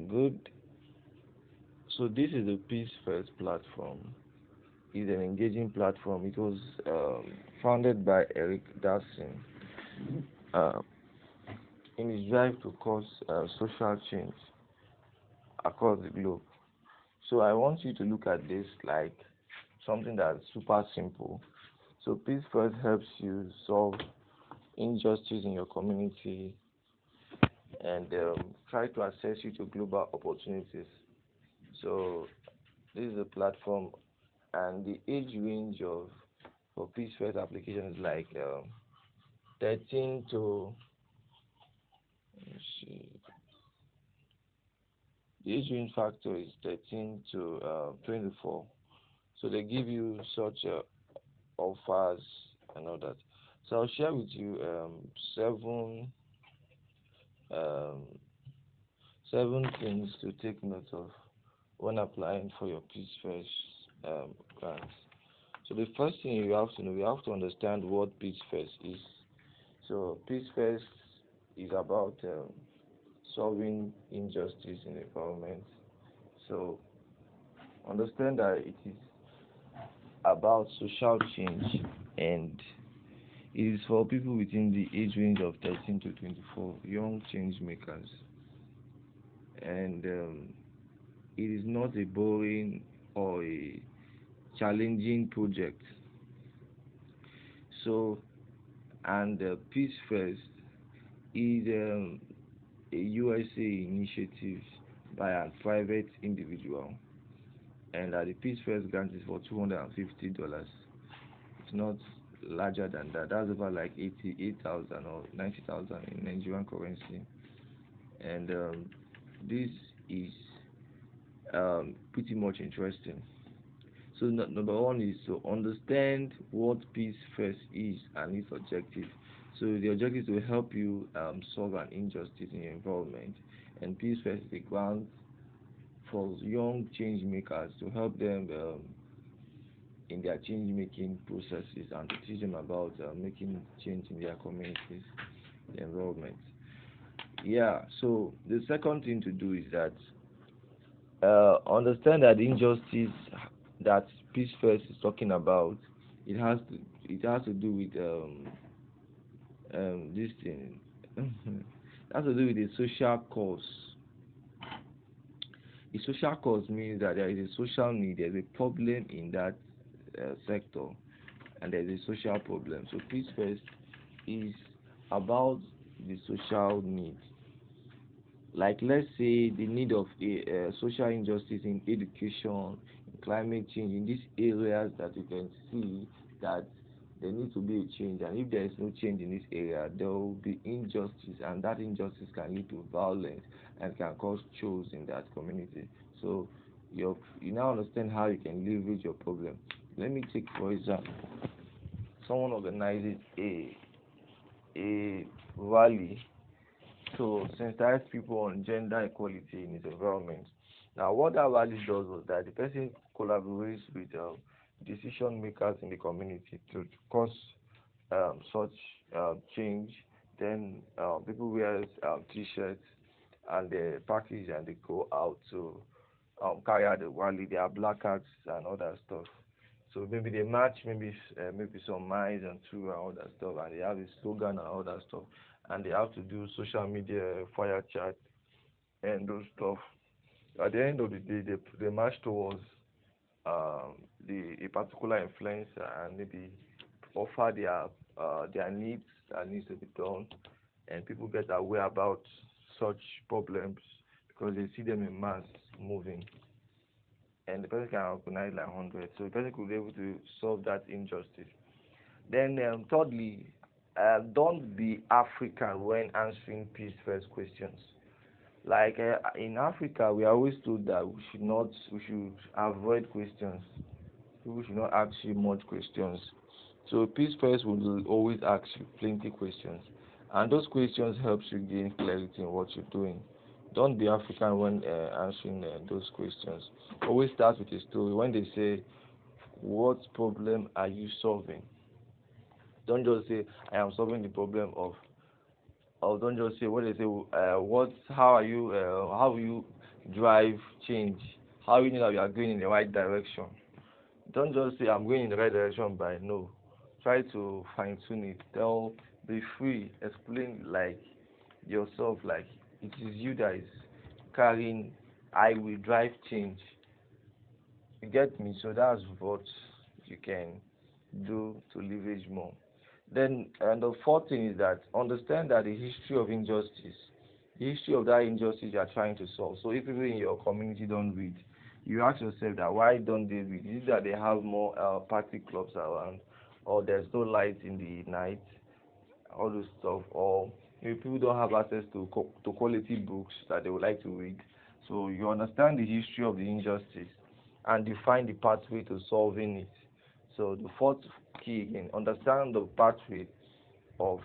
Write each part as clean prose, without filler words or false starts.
Good. So this is the Peace First platform. It's an engaging platform. It was founded by Eric Dawson uh, in his drive to cause social change across the globe. So I want you to look at this like something that's super simple. So Peace First helps you solve injustice in your community and try to access you to global opportunities. So this is a platform, and the age range of for Peace First applications like 13 to let me see, the age range factor is 13 to 24. So they give you such offers and all that. So I'll share with you seven um, seven things to take note of when applying for your Peace First grants. So the first thing you have to know, you have to understand what Peace First is. So Peace First is about solving injustice in the government. So understand that it is about social change, and it is for people within the age range of 13 to 24, young change makers. And it is not a boring or a challenging project. So, and Peace First is a USA initiative by a private individual, and the Peace First grant is for $250. It's not larger than that. That's about like 88,000 or 90,000 in Nigerian currency. And this is pretty much interesting. So number one is to understand what Peace First is and its objective. So the objective is to help you solve an injustice in your environment, and Peace First is a grant for young change makers to help them in their change making processes and to teach them about making change in their communities, the environment. Yeah, so the second thing to do is that understand that the injustice that Peace First is talking about, it has to it has to do with this thing. It has to do with the social cause. A social cause means that there is a social need, there's a problem in that sector, and there's a social problem. So Peace First is about the social need. Like let's say the need of a social injustice in education, in climate change, in these areas that you can see that there needs to be a change, and if there is no change in this area, there will be injustice, and that injustice can lead to violence and can cause chores in that community. So you now understand how you can leverage your problem. Let me take for example, someone organizes a rally to sensitize people on gender equality in his environment. Now, what that rally does was that the person collaborates with decision makers in the community to cause such change. Then people wear t-shirts and they package and they go out to carry out the rally. There are placards and all that stuff. So maybe they match, maybe some miles and two and all that stuff, and they have a slogan and all that stuff, and they have to do social media fire chat and those stuff. At the end of the day, they march towards the a particular influencer and maybe offer their needs that needs to be done, and people get aware about such problems because they see them in mass moving, and the person can organize like 100, so the person could be able to solve that injustice. Then thirdly, don't be African when answering Peace First questions. Like in Africa, we are always told that we should avoid questions. People should not ask you much questions. So Peace First will always ask you plenty questions, and those questions helps you gain clarity in what you're doing. Don't be African when answering those questions. Always start with a story. When they say, "What problem are you solving?" Don't just say, "I am solving the problem of," or don't just say what they say. How are you? How will you drive change, how you know that you are going in the right direction. Don't just say I'm going in the right direction by no. Try to fine tune it. Be free, explain like yourself, like it is you that is carrying I will drive change. You get me? So that's what you can do to leverage more. Then, and the fourth thing is that understand that the history of injustice, the history of that injustice you are trying to solve. So if people in your community don't read, you ask yourself that why don't they read? Is it that they have more party clubs around, or there's no light in the night, all those stuff, or maybe people don't have access to to quality books that they would like to read. So you understand the history of the injustice and define the pathway to solving it. So the fourth key again, understand the pathway of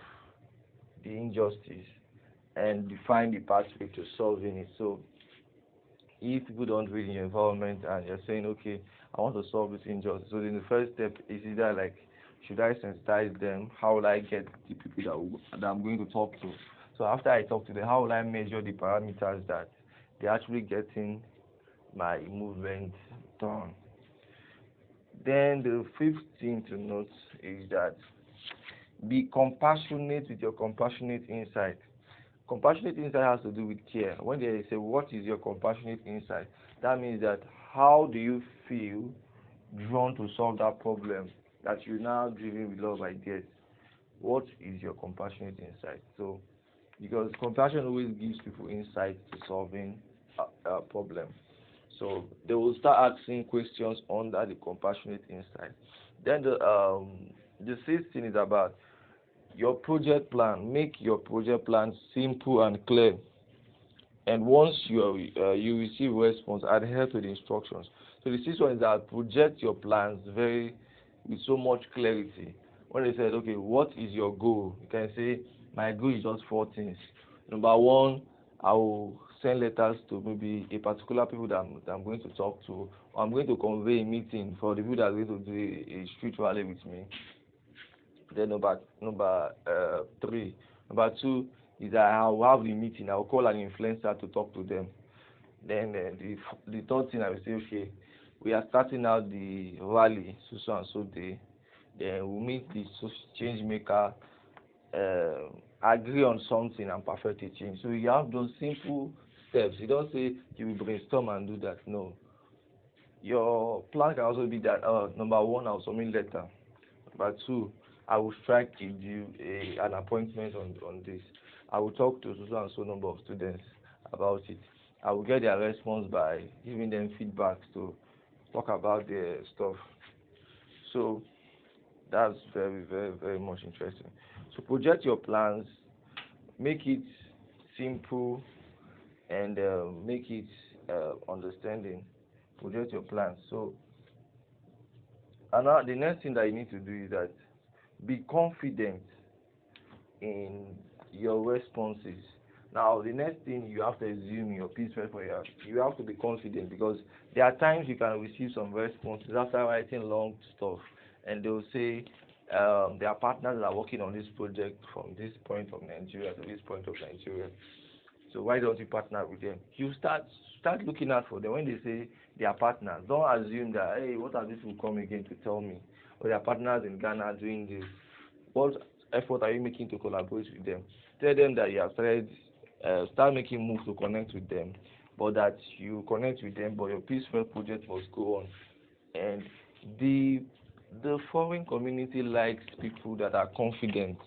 the injustice and define the pathway to solving it. So if people don't read in your environment and you're saying, okay, I want to solve this injustice, so then the first step is either like, should I sensitize them? How will I get the people that I'm going to talk to? So after I talk to them, how will I measure the parameters that they're actually getting my movement done? Then the fifth thing to note is that be compassionate with your compassionate insight. Compassionate insight has to do with care. When they say, what is your compassionate insight? That means that how do you feel drawn to solve that problem that you're now driven with love ideas? What is your compassionate insight? So, because compassion always gives people insight to solving a problem. So they will start asking questions under the compassionate insight. Then the sixth thing is about your project plan. Make your project plan simple and clear. And once you receive response, adhere to the instructions. So the sixth one is that project your plans very with so much clarity. When they said, okay, what is your goal? You can say, my goal is just four things. Number one, I will send letters to maybe a particular people that I'm going to talk to, or I'm going to convey a meeting for the people that are going to do a street rally with me. Then three, number two is that I will have the meeting. I will call an influencer to talk to them. Then the third thing I will say, okay, we are starting out the rally so and so day. Then we meet the change maker, agree on something and perfect a change. So you have those simple steps. You don't say you will brainstorm and do that. No. Your plan can also be that number one, I'll submit letter. Number two, I will strike a deal, an appointment on this. I will talk to so and so number of students about it. I will get their response by giving them feedback to talk about their stuff. So that's very, very, very much interesting. So project your plans, make it simple, and make it understanding. Project your plans. So, and now the next thing that you need to do is that be confident in your responses. Now, the next thing you have to assume your piece for you have to be confident, because there are times you can receive some responses after writing long stuff, and they'll say there are partners that are working on this project from this point of Nigeria to this point of Nigeria. So why don't you partner with them? You start looking out for them. When they say they are partners, don't assume that, hey, what are these people come again to tell me? Or they are partners in Ghana doing this. What effort are you making to collaborate with them? Tell them that you have start making moves to connect with them, but that you connect with them, but your peaceful project must go on. And the foreign community likes people that are confident,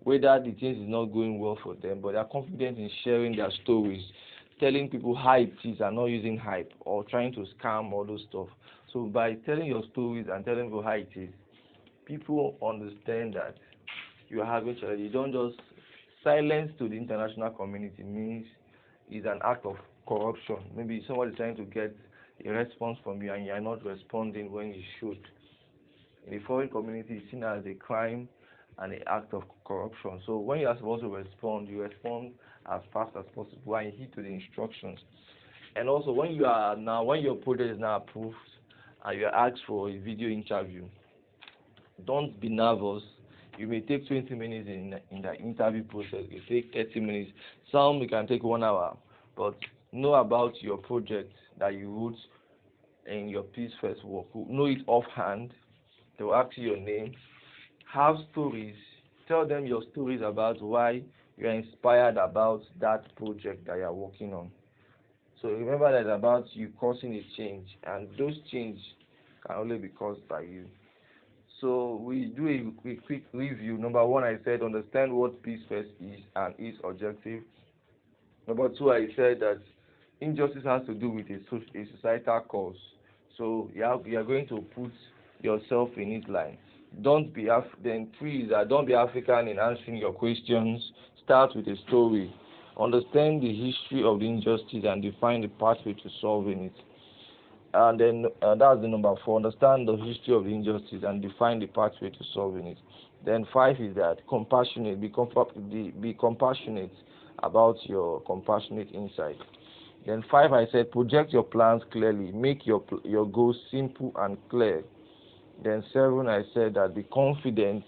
whether the things is not going well for them, but they are confident in sharing their stories, telling people how it is and not using hype or trying to scam all those stuff. So by telling your stories and telling people how it is, people understand that you are having challenge. You don't just silence to the international community means is an act of corruption. Maybe somebody is trying to get a response from you and you are not responding when you should. In the foreign community, it's seen as a crime and an act of corruption. So when you are supposed to respond, you respond as fast as possible and you heed to the instructions. And also when your project is now approved and you are asked for a video interview, don't be nervous. You may take 20 minutes in the interview process. You take 30 minutes. Some you can take 1 hour. But know about your project that you wrote in your Peace First work. Know it offhand. They will ask you your name. Have stories. Tell them your stories about why you are inspired about that project that you are working on. So remember that about you causing a change, and those change can only be caused by you. So we do a quick review. Number one, I said understand what Peace First is and its objective. Number two, I said that injustice has to do with a societal cause. So you are going to put yourself in its line. Don't be then three is that don't be African in answering your questions. Start with a story. Understand the history of the injustice and define the pathway to solving it. And then that's the number four. Understand the history of the injustice and define the pathway to solving it. Then five is that compassionate. Be compassionate about your compassionate insight. Then five, I said project your plans clearly. Make your goals simple and clear. Then seven, I said that be confident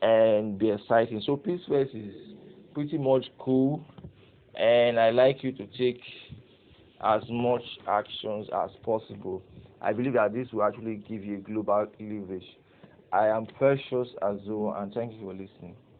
and be exciting. So Peace First is pretty much cool, and I like you to take as much actions as possible. I believe that this will actually give you global leverage. I am Precious Azo, and thank you for listening.